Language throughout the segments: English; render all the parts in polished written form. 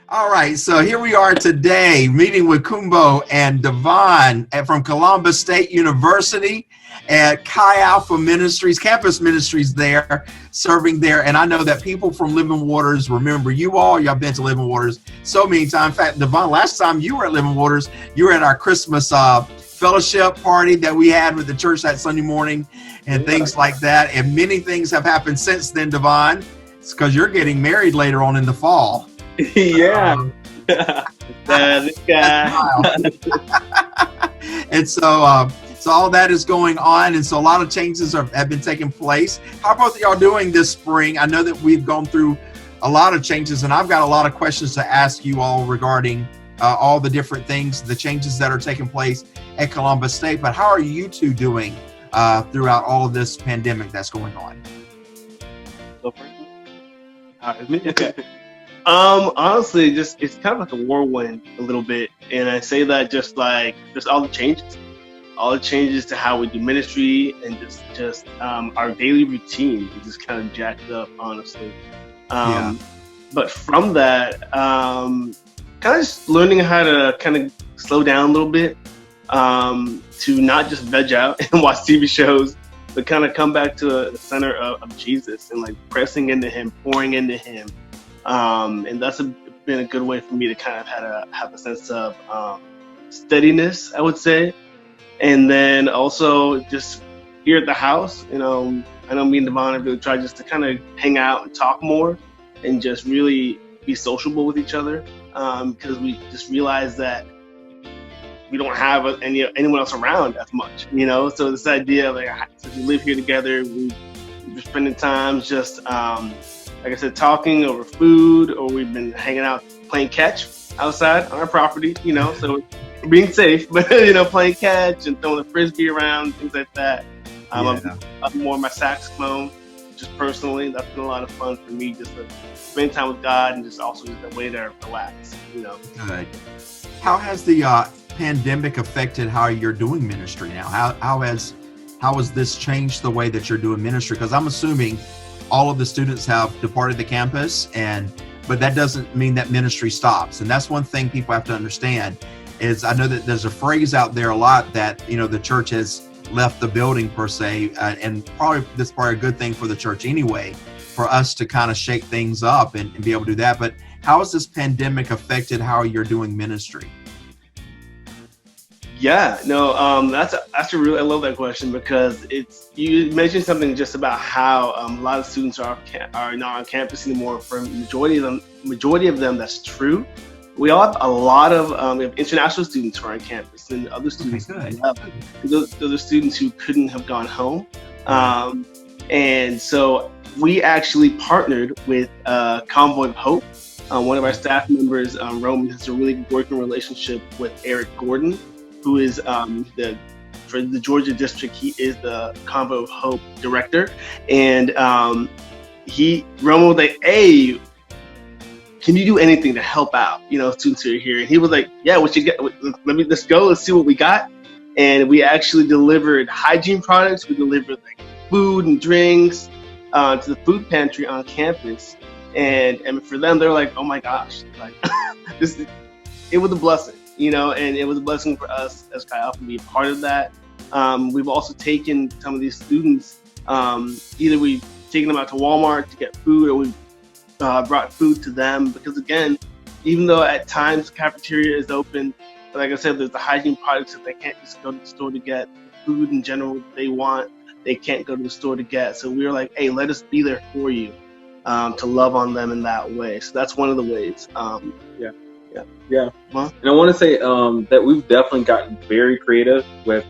All right, so here we are today meeting with Khumbo and Devon from Columbus State University at Chi Alpha Ministries, campus ministries there, serving there. And I know that people from Living Waters remember you all. Y'all been to Living Waters so many times. In fact, Devon, last time you were at Living Waters, you were at our Christmas fellowship party that we had with the church that Sunday morning and things like that. And many things have happened since then, Devon. It's because you're getting married later on in the fall. Yeah. This guy. And so all that is going on, and so a lot of changes have been taking place. How are both of y'all doing this spring? I know that we've gone through a lot of changes, and I've got a lot of questions to ask you all regarding all the different things, the changes that are taking place at Columbus State. But how are you two doing throughout all of this pandemic that's going on? Go first. All right, okay. Honestly, it's kind of like a whirlwind a little bit, and I say that just all the changes to how we do ministry and just our daily routine is just kind of jacked up, honestly. But from that, kind of just learning how to kind of slow down a little bit, to not just veg out and watch TV shows, but kind of come back to the center of Jesus and like pressing into Him, pouring into Him. And that's been a good way for me to kind of have a sense of steadiness, I would say. And then also just here at the house, I know me and Devon have really tried just to kind of hang out and talk more and just really be sociable with each other, because we just realized that we don't have anyone else around as much, So this idea of since we live here together, we're spending time just like I said, talking over food, or we've been hanging out playing catch outside on our property, so we're being safe, but, playing catch and throwing the frisbee around, things like that. I'm more on my saxophone, just personally. That's been a lot of fun for me, just to spend time with God and just also just a way to relax, Good. How has the pandemic affected how you're doing ministry now? How has this changed the way that you're doing ministry? Because I'm assuming all of the students have departed the campus, but that doesn't mean that ministry stops. And that's one thing people have to understand is I know that there's a phrase out there a lot that, the church has left the building per se, and this is probably a good thing for the church anyway, for us to kind of shake things up and be able to do that. But how has this pandemic affected how you're doing ministry? Yeah, no, that's a really, I love that question, because you mentioned something just about how a lot of students are not on campus anymore. For majority of them, that's true. We all have a lot of we have international students who are on campus, and other students, those are students who couldn't have gone home, and so we actually partnered with Convoy of Hope. One of our staff members, Roman, has a really good working relationship with Eric Gordon, who is for the Georgia district. He is the Convo of Hope director, and Roman was like, "Hey, can you do anything to help out, students who are here?" And he was like, "Yeah, let's go. Let's see what we got." And we actually delivered hygiene products. We delivered like food and drinks to the food pantry on campus, and for them, they're like, "Oh my gosh, like it was a blessing." And it was a blessing for us as Chi Alpha to be a part of that. We've also taken some of these students, either we've taken them out to Walmart to get food, or we've brought food to them, because again, even though at times the cafeteria is open, like I said, there's the hygiene products that they can't just go to the store to get. Food in general they want, they can't go to the store to get. So we were like, hey, let us be there for you, to love on them in that way. So that's one of the ways. Yeah. Huh? And I want to say that we've definitely gotten very creative with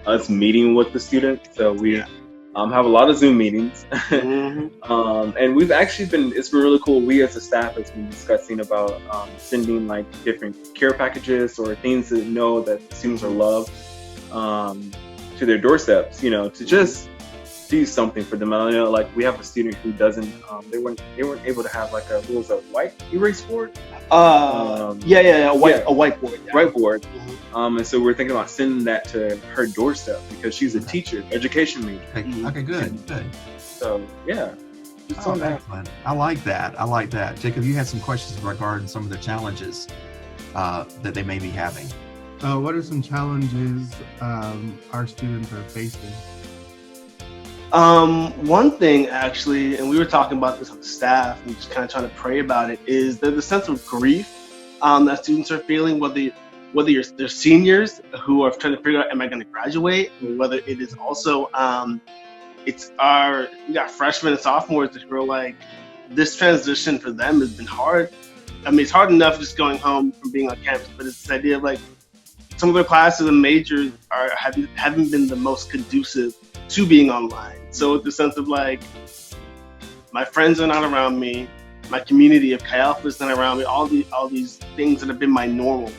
us meeting with the students. So we have a lot of Zoom meetings. Mm-hmm. And we've actually it's been really cool. We as a staff has been discussing about sending like different care packages or things that know that the students are loved to their doorsteps, to just do something for them. I know, like we have a student who doesn't, they weren't able to have like a white erase board. A whiteboard. Yeah. Whiteboard. And so we're thinking about sending that to her doorstep because she's a teacher, education major. Okay, good. So yeah. Just Oh, on that. excellent. I like that. I like that. Jacob, you had some questions regarding some of the challenges that they may be having. What are some challenges our students are facing? One thing actually, and we were talking about this on staff and just kind of trying to pray about it, is there's a sense of grief that students are feeling, whether they're seniors who are trying to figure out, am I going to graduate, or whether it is also we got freshmen and sophomores that are like, this transition for them has been hard. I mean, it's hard enough just going home from being on campus, but it's this idea of like some of their classes and majors haven't been the most conducive to being online. So it's the sense of like, my friends are not around me, my community of Chi Alpha is not around me, all these things that have been my normal.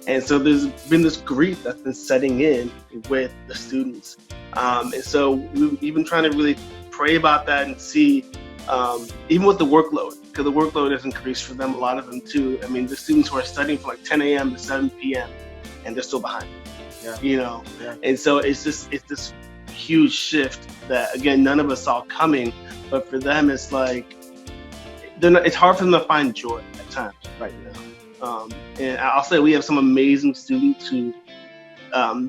And so there's been this grief that's been setting in with the students. And so we've been trying to really pray about that and see, even with the workload, because the workload has increased for them, a lot of them too. I mean, the students who are studying from like 10 a.m. to 7 p.m. and they're still behind, Yeah. And so it's this huge shift that, again, none of us saw coming, but for them, it's like, it's hard for them to find joy at times right now. And I'll say we have some amazing students who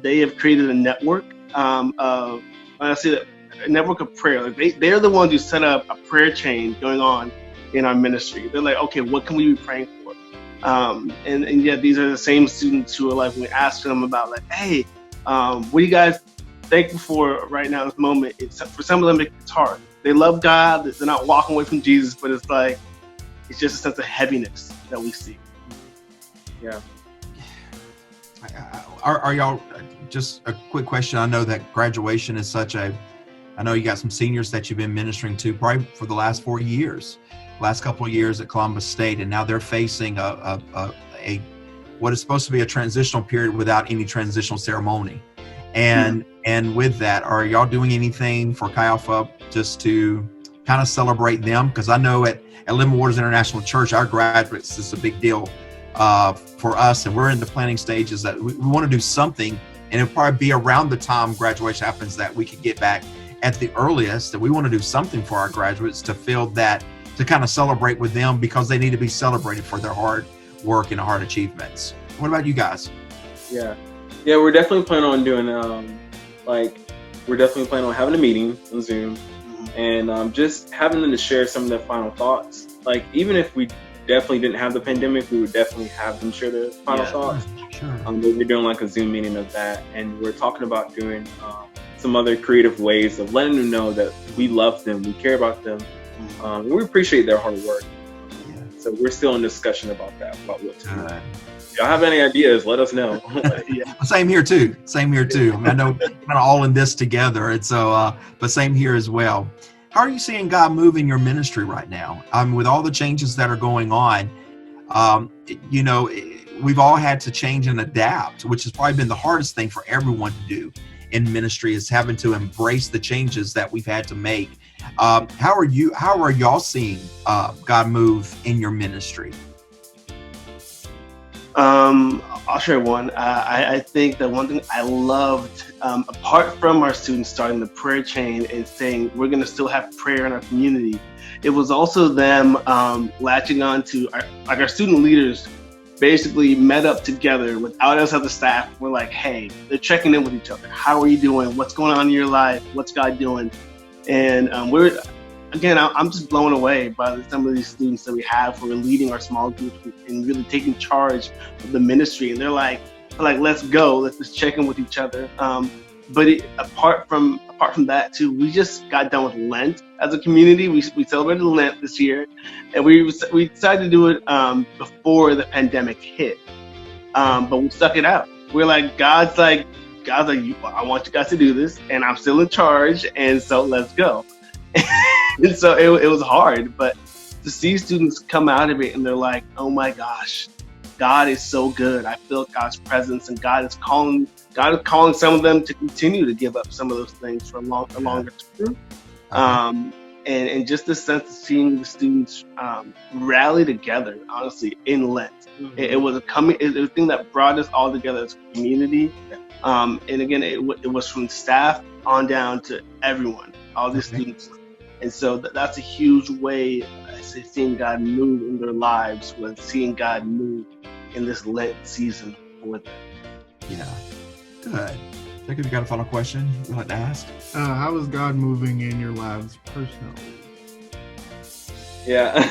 they have created a network of, when I say that, a network of prayer. Like they're the ones who set up a prayer chain going on in our ministry. They're like, okay, what can we be praying for? And yet these are the same students who are like, when we ask them about like, hey, what are you guys thankful for right now in this moment? For some of them, it's hard. They love God. They're not walking away from Jesus, but it's like, it's just a sense of heaviness that we see. Yeah. Are y'all, just a quick question. I know that graduation is I know you got some seniors that you've been ministering to probably for the last 4 years, last couple of years at Columbus State, and now they're facing what is supposed to be a transitional period without any transitional ceremony. And with that, are y'all doing anything for Chi Alpha just to kind of celebrate them? Because I know at Living Waters International Church, our graduates, this is a big deal for us, and we're in the planning stages that we want to do something, and it'll probably be around the time graduation happens that we could get back at the earliest, that we want to do something for our graduates to feel that, to kind of celebrate with them, because they need to be celebrated for their hard work and hard achievements. What about you guys? Yeah, we're definitely planning on doing we're definitely planning on having a meeting on Zoom, and just having them to share some of their final thoughts. Like, even if we definitely didn't have the pandemic, we would definitely have them share their final thoughts. Sure. But we're doing like a Zoom meeting of that, and we're talking about doing some other creative ways of letting them know that we love them, we care about them, and we appreciate their hard work. So we're still in discussion about that, about what to do. If y'all have any ideas, let us know. Same here too. I mean, I know we're kind of all in this together, and so, but same here as well. How are you seeing God move in your ministry right now? With all the changes that are going on, we've all had to change and adapt, which has probably been the hardest thing for everyone to do in ministry, is having to embrace the changes that we've had to make. How are y'all seeing God move in your ministry? I'll share one. I think that one thing I loved, apart from our students starting the prayer chain and saying we're going to still have prayer in our community, it was also them latching on to our student leaders basically met up together without us as the staff. We're like, hey, they're checking in with each other. How are you doing? What's going on in your life? What's God doing? And I'm just blown away by some of these students that we have who are leading our small groups and really taking charge of the ministry. And they're like, let's go. Let's just check in with each other. But apart from that too, we just got done with Lent as a community. We celebrated Lent this year, and we decided to do it before the pandemic hit. But we stuck it out. We're like, God's like, I want you guys to do this, and I'm still in charge, and so let's go. And so it was hard, but to see students come out of it and they're like, oh my gosh, God is so good. I feel God's presence, and God is calling some of them to continue to give up some of those things for a longer term. And just the sense of seeing the students rally together, honestly, in Lent. It was a thing that brought us all together as a community. And again, it was from staff on down to everyone, all the students. And so that's a huge way I say seeing God move in their lives, was seeing God move in this Lent season for them. Yeah, good. Jacob, you got a final question you'd like to ask? How is God moving in your lives personally? Yeah.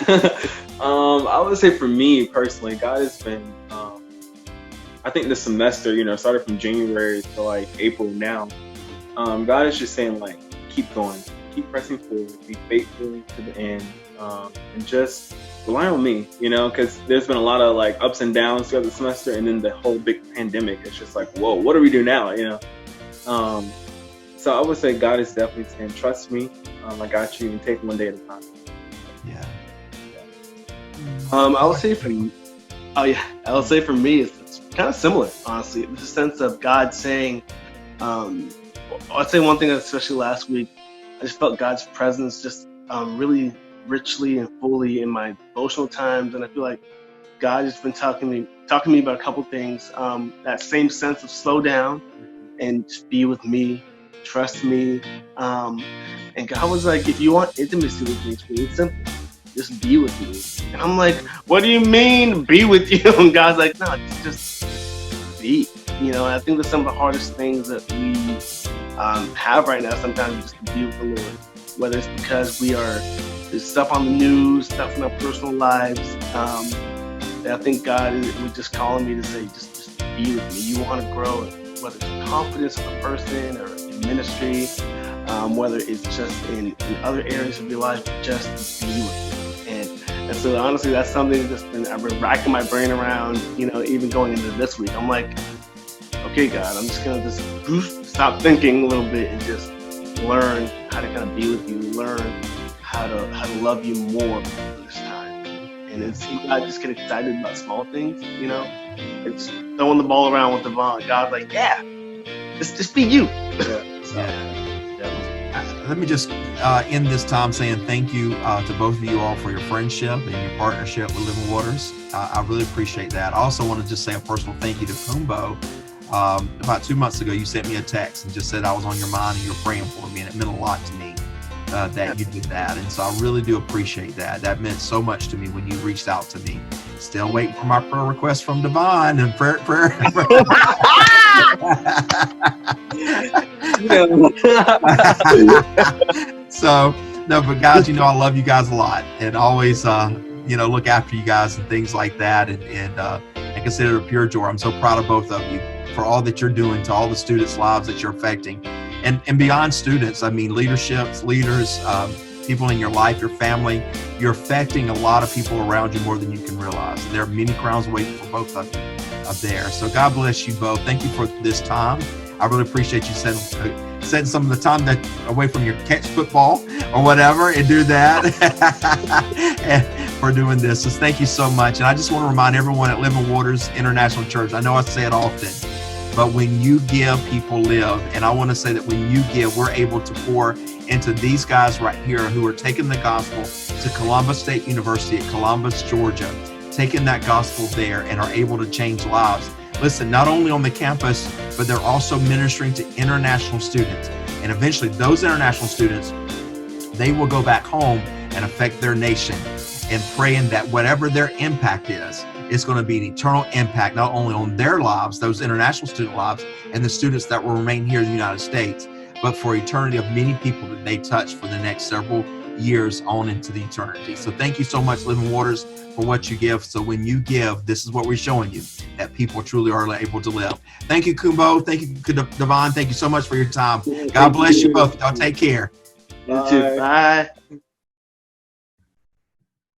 I would say for me personally, God has been, I think this semester, started from January to like April now. God is just saying like, keep going, keep pressing forward, be faithful to the end, and just rely on me, because there's been a lot of like ups and downs throughout the semester, and then the whole big pandemic. It's just like, whoa, what do we do now? So I would say God is definitely saying, trust me, I got you, and take one day at a time. Yeah. I would say for me, it's kind of similar, honestly. The sense of God saying, I'd say one thing, especially last week, I just felt God's presence just really richly and fully in my devotional times, and I feel like God has been talking to me about a couple things. That same sense of slow down and just be with me, trust me. And God was like, if you want intimacy with me, it's really simple. Just be with me. And I'm like, what do you mean, be with you? And God's like, no, just be. And I think that's some of the hardest things that we have right now, sometimes, just to be with the Lord. Whether it's because there's stuff on the news, stuff in our personal lives. I think God was just calling me to say, just be with me. You want to grow, whether it's confidence of a person or in ministry, whether it's just in other areas of your life, just be with me. And so honestly, that's something I've been racking my brain around, even going into this week. I'm like, okay, God, I'm just going to stop thinking a little bit and just learn how to kind of be with you, learn how to love you more this time. And it's not just get excited about small things, It's throwing the ball around with Devon. God's like, yeah, just be you. Let me just end this time saying thank you to both of you all for your friendship and your partnership with Living Waters. I really appreciate that. I also want to just say a personal thank you to Khumbo. About 2 months ago, you sent me a text and just said I was on your mind and you were praying for me, and it meant a lot to me that you did that. And so I really do appreciate that. That meant so much to me when you reached out to me. Still waiting for my prayer request from Devon and prayer. So, no, but guys, I love you guys a lot, and always, look after you guys and things like that, and consider it a pure joy. I'm so proud of both of you for all that you're doing to all the students' lives that you're affecting, and beyond students. I mean, leaderships, leaders, people in your life, your family. You're affecting a lot of people around you more than you can realize. And there are many crowns waiting for both of you up there. So God bless you both. Thank you for this time. I really appreciate you setting some of the time that away from your catch football or whatever and do that and for doing this. So thank you so much. And I just want to remind everyone at Living Waters International Church, I know I say it often, but when you give, people live. And I want to say that when you give, we're able to pour into these guys right here who are taking the gospel to Columbus State University at Columbus, Georgia, taking that gospel there and are able to change lives. Listen, not only on the campus, but they're also ministering to international students. And eventually those international students, they will go back home and affect their nation, and praying that whatever their impact is, it's going to be an eternal impact, not only on their lives, those international student lives, and the students that will remain here in the United States, but for eternity of many people that they touch for the next several years on into the eternity. So thank you so much, Living Waters, for what you give. So when you give, this is what we're showing you, that people truly are able to live. Thank you, Khumbo. Thank you, Devon. Thank you so much for your time. God bless you both. Y'all take care. You too. Bye.